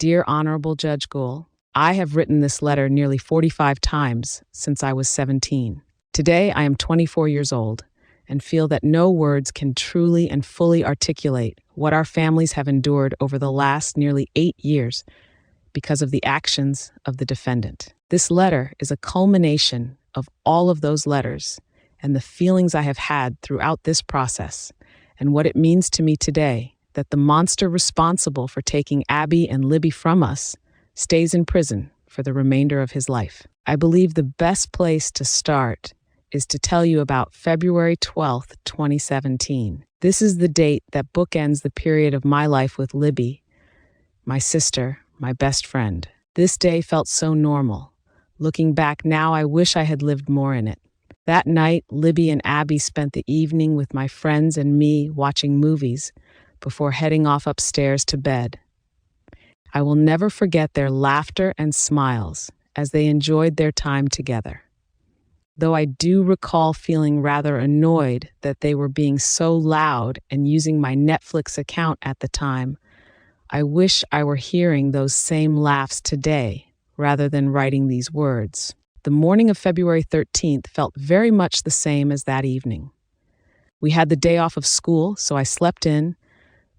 Dear Honorable Judge Gould, I have written this letter nearly 45 times since I was 17. Today, I am 24 years old and feel that no words can truly and fully articulate what our families have endured over the last nearly 8 years because of the actions of the defendant. This letter is a culmination of all of those letters and the feelings I have had throughout this process, and what it means to me today that the monster responsible for taking Abby and Libby from us stays in prison for the remainder of his life. I believe the best place to start is to tell you about February 12th, 2017. This is the date that bookends the period of my life with Libby, my sister, my best friend. This day felt so normal. Looking back now, I wish I had lived more in it. That night, Libby and Abby spent the evening with my friends and me watching movies before heading off upstairs to bed. I will never forget their laughter and smiles as they enjoyed their time together. Though I do recall feeling rather annoyed that they were being so loud and using my Netflix account at the time, I wish I were hearing those same laughs today rather than writing these words. The morning of February 13th felt very much the same as that evening. We had the day off of school, so I slept in.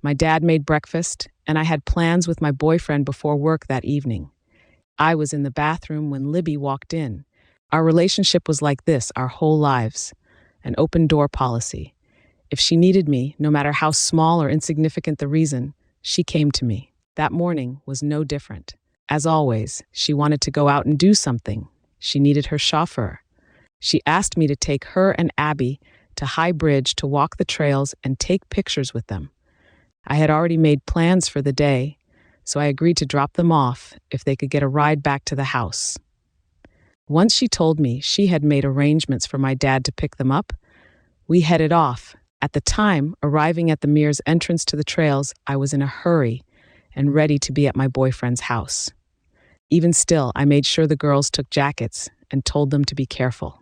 My dad made breakfast, and I had plans with my boyfriend before work that evening. I was in the bathroom when Libby walked in. Our relationship was like this our whole lives, an open door policy. If she needed me, no matter how small or insignificant the reason, she came to me. That morning was no different. As always, she wanted to go out and do something. She needed her chauffeur. She asked me to take her and Abby to High Bridge to walk the trails and take pictures with them. I had already made plans for the day, so I agreed to drop them off if they could get a ride back to the house. Once she told me she had made arrangements for my dad to pick them up, we headed off. At the time, arriving at the Mears entrance to the trails, I was in a hurry and ready to be at my boyfriend's house. Even still, I made sure the girls took jackets and told them to be careful.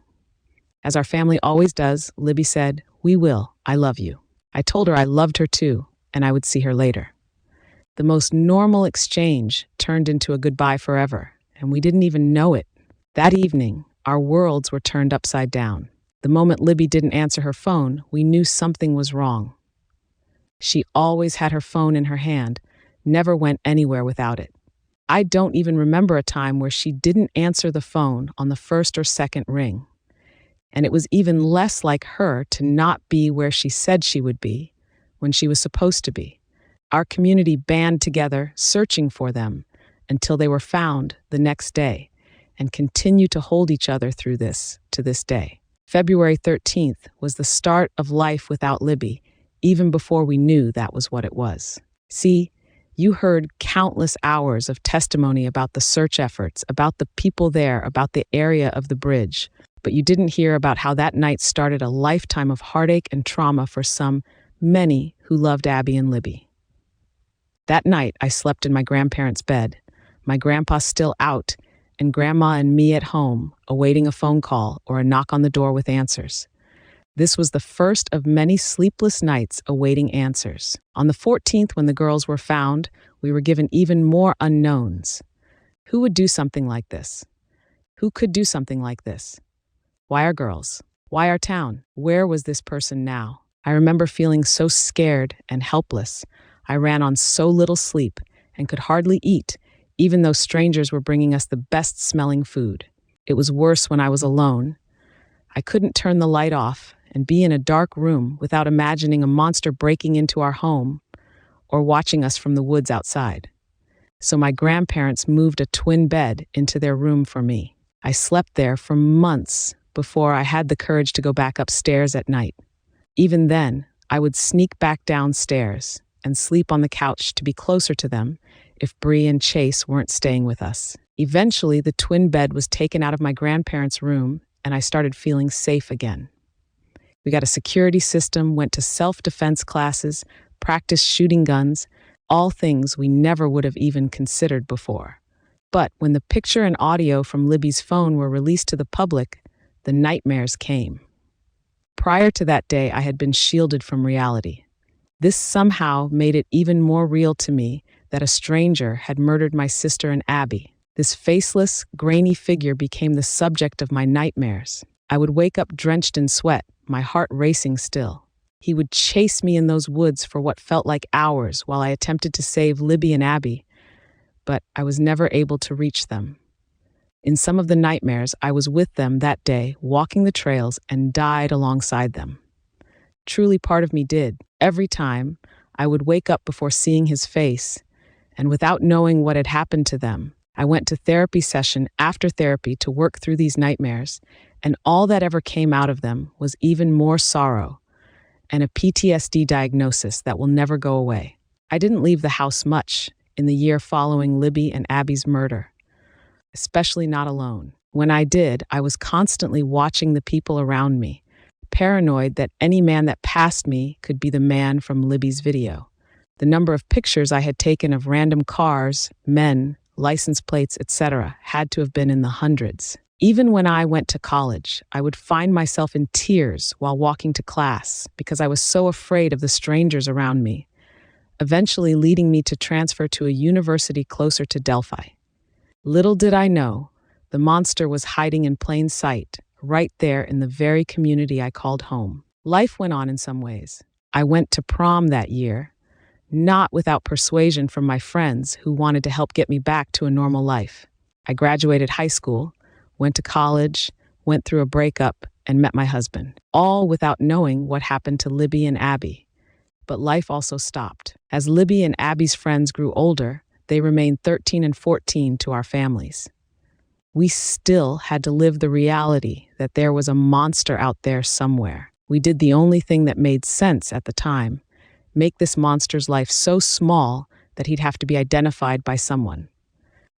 As our family always does, Libby said, "We will. I love you." I told her I loved her too, and I would see her later. The most normal exchange turned into a goodbye forever, and we didn't even know it. That evening, our worlds were turned upside down. The moment Libby didn't answer her phone, we knew something was wrong. She always had her phone in her hand, never went anywhere without it. I don't even remember a time where she didn't answer the phone on the first or second ring. And it was even less like her to not be where she said she would be when she was supposed to be. Our community band together, searching for them until they were found the next day, and continue to hold each other through this to this day. February 13th was the start of life without Libby, even before we knew that was what it was. See, you heard countless hours of testimony about the search efforts, about the people there, about the area of the bridge, but you didn't hear about how that night started a lifetime of heartache and trauma for many who loved Abby and Libby. That night, I slept in my grandparents' bed, my grandpa still out, and Grandma and me at home, awaiting a phone call or a knock on the door with answers. This was the first of many sleepless nights awaiting answers. On the 14th, when the girls were found, we were given even more unknowns. Who would do something like this? Who could do something like this? Why our girls? Why our town? Where was this person now? I remember feeling so scared and helpless. I ran on so little sleep and could hardly eat, even though strangers were bringing us the best-smelling food. It was worse when I was alone. I couldn't turn the light off and be in a dark room without imagining a monster breaking into our home or watching us from the woods outside. So my grandparents moved a twin bed into their room for me. I slept there for months before I had the courage to go back upstairs at night. Even then, I would sneak back downstairs and sleep on the couch to be closer to them if Bree and Chase weren't staying with us. Eventually, the twin bed was taken out of my grandparents' room, and I started feeling safe again. We got a security system, went to self-defense classes, practiced shooting guns, all things we never would have even considered before. But when the picture and audio from Libby's phone were released to the public, the nightmares came. Prior to that day, I had been shielded from reality. This somehow made it even more real to me that a stranger had murdered my sister and Abby. This faceless, grainy figure became the subject of my nightmares. I would wake up drenched in sweat, my heart racing still. He would chase me in those woods for what felt like hours while I attempted to save Libby and Abby, but I was never able to reach them. In some of the nightmares, I was with them that day, walking the trails, and died alongside them. Truly, part of me did. Every time, I would wake up before seeing his face, and without knowing what had happened to them, I went to therapy session after therapy to work through these nightmares, and all that ever came out of them was even more sorrow and a PTSD diagnosis that will never go away. I didn't leave the house much in the year following Libby and Abby's murder, especially not alone. When I did, I was constantly watching the people around me, paranoid that any man that passed me could be the man from Libby's video. The number of pictures I had taken of random cars, men, license plates, etc., had to have been in the hundreds. Even when I went to college, I would find myself in tears while walking to class because I was so afraid of the strangers around me, eventually leading me to transfer to a university closer to Delphi. Little did I know, the monster was hiding in plain sight, right there in the very community I called home. Life went on in some ways. I went to prom that year, not without persuasion from my friends who wanted to help get me back to a normal life. I graduated high school, went to college, went through a breakup, and met my husband, all without knowing what happened to Libby and Abby. But life also stopped. As Libby and Abby's friends grew older, they remained 13 and 14 to our families. We still had to live the reality that there was a monster out there somewhere. We did the only thing that made sense at the time, make this monster's life so small that he'd have to be identified by someone.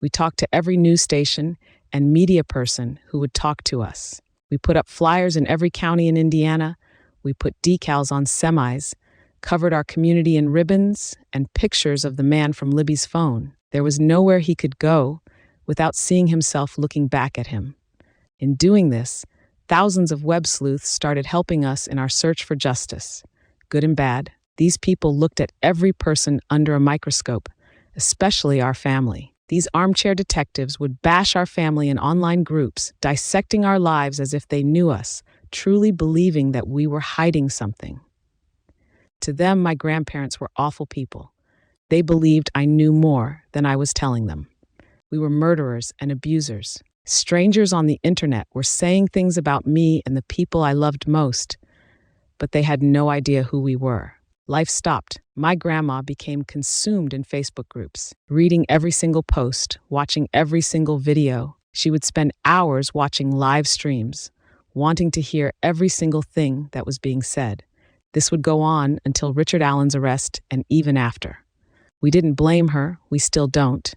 We talked to every news station and media person who would talk to us. We put up flyers in every county in Indiana. We put decals on semis, covered our community in ribbons and pictures of the man from Libby's phone. There was nowhere he could go without seeing himself looking back at him. In doing this, thousands of web sleuths started helping us in our search for justice. Good and bad, these people looked at every person under a microscope, especially our family. These armchair detectives would bash our family in online groups, dissecting our lives as if they knew us, truly believing that we were hiding something. To them, my grandparents were awful people. They believed I knew more than I was telling them. We were murderers and abusers. Strangers on the internet were saying things about me and the people I loved most, but they had no idea who we were. Life stopped. My grandma became consumed in Facebook groups, reading every single post, watching every single video. She would spend hours watching live streams, wanting to hear every single thing that was being said. This would go on until Richard Allen's arrest and even after. We didn't blame her, we still don't.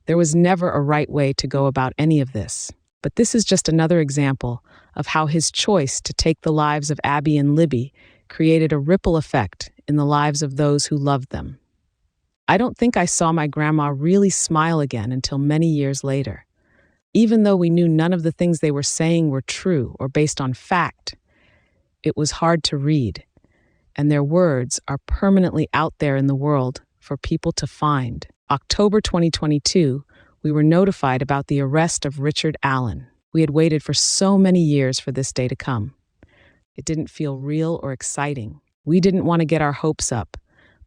There was never a right way to go about any of this. But this is just another example of how his choice to take the lives of Abby and Libby created a ripple effect in the lives of those who loved them. I don't think I saw my grandma really smile again until many years later. Even though we knew none of the things they were saying were true or based on fact, it was hard to read, and their words are permanently out there in the world for people to find. October 2022, we were notified about the arrest of Richard Allen. We had waited for so many years for this day to come. It didn't feel real or exciting. We didn't want to get our hopes up,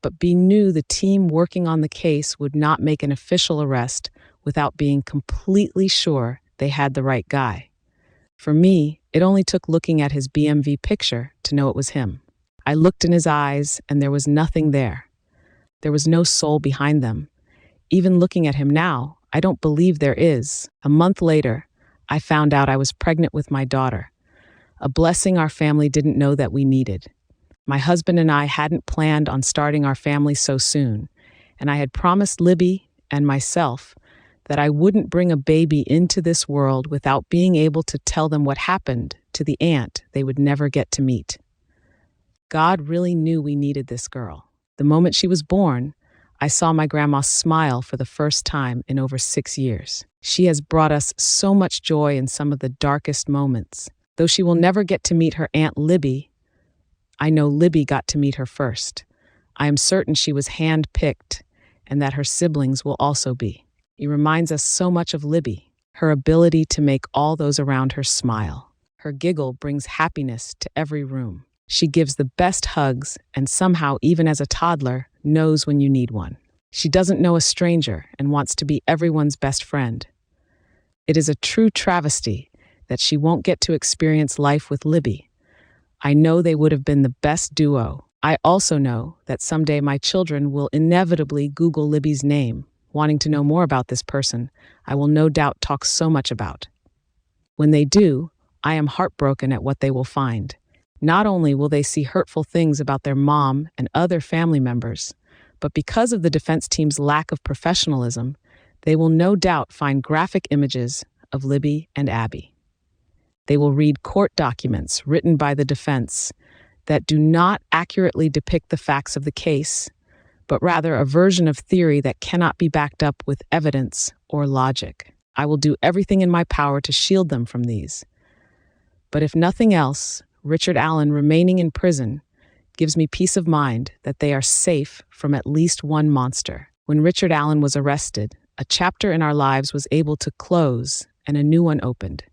but we knew the team working on the case would not make an official arrest without being completely sure they had the right guy. For me, it only took looking at his BMV picture to know it was him. I looked in his eyes, and there was nothing there. There was no soul behind them. Even looking at him now, I don't believe there is. A month later, I found out I was pregnant with my daughter, a blessing our family didn't know that we needed. My husband and I hadn't planned on starting our family so soon, and I had promised Libby and myself that I wouldn't bring a baby into this world without being able to tell them what happened to the aunt they would never get to meet. God really knew we needed this girl. The moment she was born, I saw my grandma smile for the first time in over 6 years. She has brought us so much joy in some of the darkest moments. Though she will never get to meet her Aunt Libby, I know Libby got to meet her first. I am certain she was hand-picked, and that her siblings will also be. He reminds us so much of Libby, her ability to make all those around her smile. Her giggle brings happiness to every room. She gives the best hugs and somehow, even as a toddler, knows when you need one. She doesn't know a stranger and wants to be everyone's best friend. It is a true travesty that she won't get to experience life with Libby. I know they would have been the best duo. I also know that someday my children will inevitably Google Libby's name, wanting to know more about this person I will no doubt talk so much about. When they do, I am heartbroken at what they will find. Not only will they see hurtful things about their mom and other family members, but because of the defense team's lack of professionalism, they will no doubt find graphic images of Libby and Abby. They will read court documents written by the defense that do not accurately depict the facts of the case, but rather a version of theory that cannot be backed up with evidence or logic. I will do everything in my power to shield them from these. But if nothing else, Richard Allen remaining in prison gives me peace of mind that they are safe from at least one monster. When Richard Allen was arrested, a chapter in our lives was able to close and a new one opened.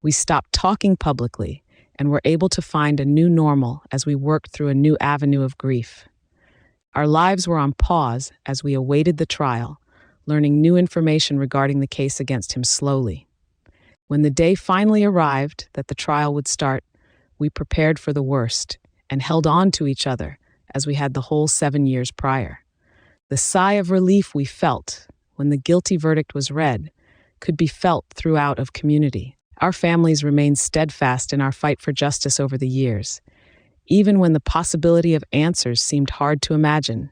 We stopped talking publicly and were able to find a new normal as we worked through a new avenue of grief. Our lives were on pause as we awaited the trial, learning new information regarding the case against him slowly. When the day finally arrived that the trial would start, we prepared for the worst and held on to each other as we had the whole 7 years prior. The sigh of relief we felt when the guilty verdict was read could be felt throughout the community. Our families remained steadfast in our fight for justice over the years. Even when the possibility of answers seemed hard to imagine,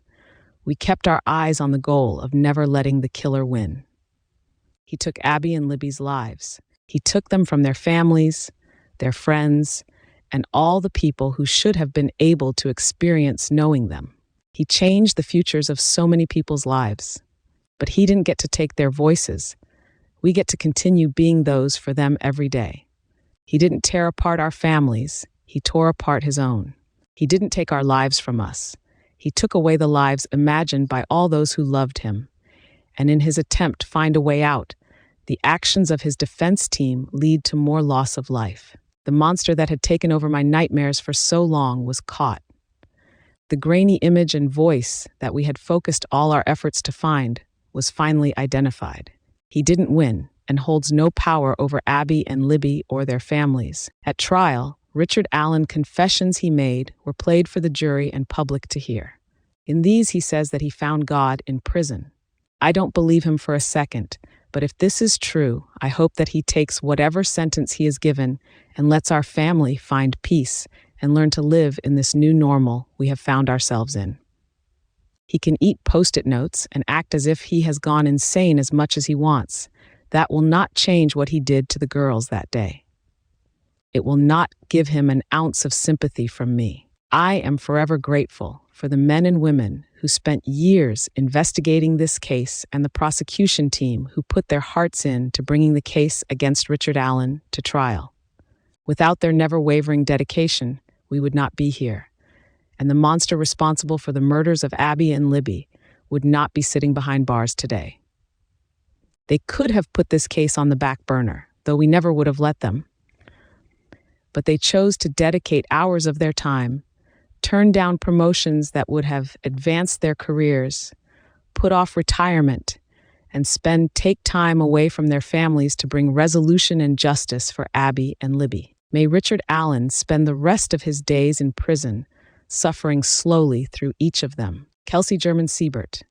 we kept our eyes on the goal of never letting the killer win. He took Abby and Libby's lives. He took them from their families, their friends, and all the people who should have been able to experience knowing them. He changed the futures of so many people's lives. But he didn't get to take their voices. We get to continue being those for them every day. He didn't tear apart our families. He tore apart his own. He didn't take our lives from us. He took away the lives imagined by all those who loved him. And in his attempt to find a way out, the actions of his defense team lead to more loss of life. The monster that had taken over my nightmares for so long was caught. The grainy image and voice that we had focused all our efforts to find was finally identified. He didn't win and holds no power over Abby and Libby or their families. At trial, Richard Allen confessions he made were played for the jury and public to hear. In these, he says that he found God in prison. I don't believe him for a second, but if this is true, I hope that he takes whatever sentence he is given and lets our family find peace and learn to live in this new normal we have found ourselves in. He can eat Post-it notes and act as if he has gone insane as much as he wants. That will not change what he did to the girls that day. It will not give him an ounce of sympathy from me. I am forever grateful for the men and women who spent years investigating this case and the prosecution team who put their hearts into bringing the case against Richard Allen to trial. Without their never-wavering dedication, we would not be here, and the monster responsible for the murders of Abby and Libby would not be sitting behind bars today. They could have put this case on the back burner, though we never would have let them. But they chose to dedicate hours of their time, turn down promotions that would have advanced their careers, put off retirement, and take time away from their families to bring resolution and justice for Abby and Libby. May Richard Allen spend the rest of his days in prison, suffering slowly through each of them. Kelsi Siebert.